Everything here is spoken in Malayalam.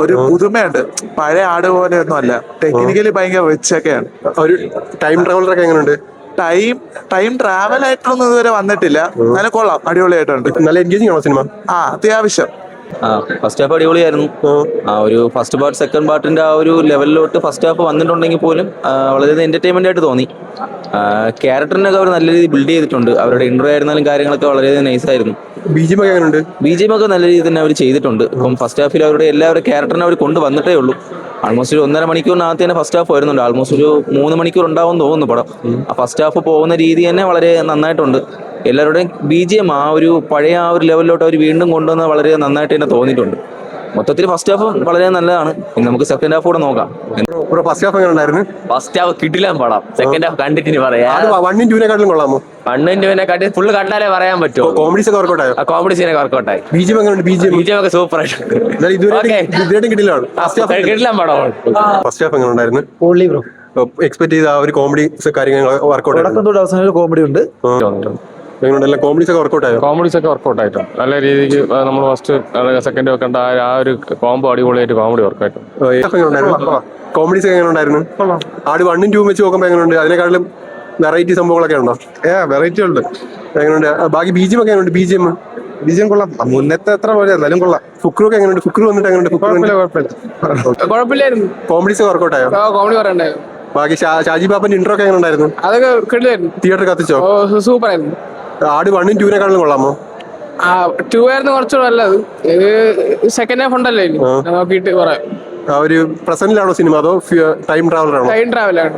ഒരു പുതുമയുണ്ട്. പഴയ ആട് പോലെയൊന്നും അല്ല, ടെക്നിക്കലി ഭയങ്കര റിച്ച് ഒക്കെയാണ്. ഒരു ടൈം ട്രാവലറൊക്കെ എങ്ങനെയുണ്ട്? ടൈം ടൈം ട്രാവൽ ആയിട്ടൊന്നും ഇതുവരെ വന്നിട്ടില്ല, എന്നാലും കൊള്ളാം, അടിപൊളിയായിട്ടുണ്ട്. നല്ല എൻഗേജിംഗ് ആണോ സിനിമ? അത്യാവശ്യം. ഫസ്റ്റ് ഹാഫ് അടിപൊളിയായിരുന്നു. ഒരു ഫസ്റ്റ് പാർട്ട് സെക്കൻഡ് പാർട്ടിന്റെ ആ ഒരു ലെവലിലോട്ട് ഫസ്റ്റ് ഹാഫ് വന്നിട്ടുണ്ടെങ്കിൽ പോലും വളരെ എന്റർടൈൻമെന്റ് ആയിട്ട് തോന്നി. ക്യാരക്ടറിനൊക്കെ അവർ നല്ല രീതിയിൽ ബിൽഡ് ചെയ്തിട്ടുണ്ട്. അവരുടെ ഇൻട്രോ ആയിരുന്നാലും കാര്യങ്ങളൊക്കെ വളരെ നൈസായിരുന്നു. ബിജിഎം ഒക്കെ എങ്ങനെയുണ്ട്? ബിജിഎം ഒക്കെ നല്ല രീതിയിൽ തന്നെ അവർ ചെയ്തിട്ടുണ്ട്. ഇപ്പം ഫസ്റ്റ് ഹാഫിൽ അവരുടെ എല്ലാവരുടെ ക്യാരക്ടറിനെ അവർ കൊണ്ടുവന്നിട്ടേ ഉള്ളൂ. ആൾമോസ്റ്റ് ഒരു 1.5 മണിക്കൂറിനകത്ത് തന്നെ ഫസ്റ്റ് ഹാഫ് വരുന്നുണ്ട്. ആൾമോസ്റ്റ് ഒരു 3 മണിക്കൂർ ഉണ്ടാവും തോന്നുന്നു പടം. ആ ഫസ്റ്റ് ഹാഫ് പോകുന്ന രീതി തന്നെ വളരെ നന്നായിട്ടുണ്ട്. എല്ലാവരുടെയും ബിജിഎം ആ ഒരു പഴയ ആ ഒരു ലെവലിലോട്ട് അവർ വീണ്ടും കൊണ്ടുവന്ന് വളരെ നന്നായിട്ട് തന്നെ തോന്നിയിട്ടുണ്ട്. മൊത്തത്തിൽ ഫസ്റ്റ് ഹാഫ് വളരെ നല്ലതാണ്. ഇനി നമുക്ക് സെക്കൻഡ് ഹാഫ് കൂടെ നോക്കാം. ഫസ്റ്റ് ഹാഫ് എങ്ങനെ ഉണ്ടായിരുന്നു? ഫസ്റ്റ് ഹാഫ് കിടിലം പടം. സെക്കൻഡ് ഹാഫ് കണ്ടിട്ട് പറയാം. 1 നും 2 നെക്കാട്ടിലും കൊള്ളാമോ? 1 നും 2 നെക്കാട്ടി ഫുള്ള് കണ്ടാലേ പറയാൻ പറ്റുമോ. കോമഡീസ് ഒക്കെ വർക്കൗട്ട് ആയോ? കോമഡി സീനൊക്കെ വർക്കൗട്ടായി. ബിജിഎം എങ്ങനെയുണ്ട്? ബിജിഎം ഒക്കെ സൂപ്പർ ആയിട്ട് ഇതുവരെ കിട്ടില്ലാണ്. കിടിലം പടമാണ്. ഫസ്റ്റ് ഹാഫ് എങ്ങനെ ഉണ്ടായിരുന്നു? എക്സ്പെക്ട് ചെയ്ത ആ ഒരു കോമഡി കാര്യങ്ങൾ വർക്കൗട്ട് അവസാനം കോമഡി ഉണ്ട്. എങ്ങനെയുണ്ട്? കോമഡീസ് ഒക്കെ വർക്കൗട്ട് ആയോ? കോമഡീസ് ഒക്കെ വർക്കൗട്ട് ആയിട്ടുണ്ട്. നല്ല രീതിക്ക് നമ്മൾ ഫസ്റ്റ് സെക്കൻഡ് വെക്കേണ്ട ആ ഒരു കോംബോ അടിപൊളിയായിട്ട് കോമഡി വർക്കായിട്ടും. കോമഡീസ് ഒക്കെ എങ്ങനെ ഉണ്ടായിരുന്നു? ആട് 1 നും 2 വെച്ച് നോക്കുമ്പോൾ എങ്ങനെയുണ്ട്? അതിനെക്കാട്ടിലും വെറൈറ്റി സംഭവങ്ങളൊക്കെ ഉണ്ടോ? വെറൈറ്റി ഉണ്ട്. എങ്ങനെയുണ്ട്? ബാക്കി ബിജിഎം ഒക്കെ എങ്ങനെയുണ്ട്? ബിജിഎം കൊള്ളാം, മുന്നത്തെ എത്ര പോലെ എന്നാലും കൊള്ളാം. ഫുക്രൊക്കെ എങ്ങനെയുണ്ട്? ഫുക്രു വന്നിട്ട് എങ്ങനെയുണ്ട്? കുഴപ്പമില്ലായിരുന്നു. കോമഡീസ് ഒക്കെ വർക്കൗട്ട് ആയോ? കോമഡി പറയണ്ടായിരുന്നു. ബാക്കി ഷാജി പാപ്പന്റെ ഇൻട്രോ ഒക്കെ എങ്ങനെ ഉണ്ടായിരുന്നു? അതൊക്കെ കിടിലായിരുന്നു. തിയേറ്റർ കത്തിച്ചോ? സൂപ്പർ ആയിരുന്നു. ആട് 1 നും 2 നെക്കാട്ടിലും കൊള്ളാമോ? 2 ആയിരുന്നു കുറച്ചുകൂടെ നല്ലത്. സെക്കൻഡ് ഹാഫ് ഉണ്ടല്ലോ നോക്കിയിട്ട് പറയാം. ആ ഒരു പ്രസന്റിലാണോ സിനിമ അതോ ടൈം ട്രാവലറാണോ? ടൈം ട്രാവലാണ്.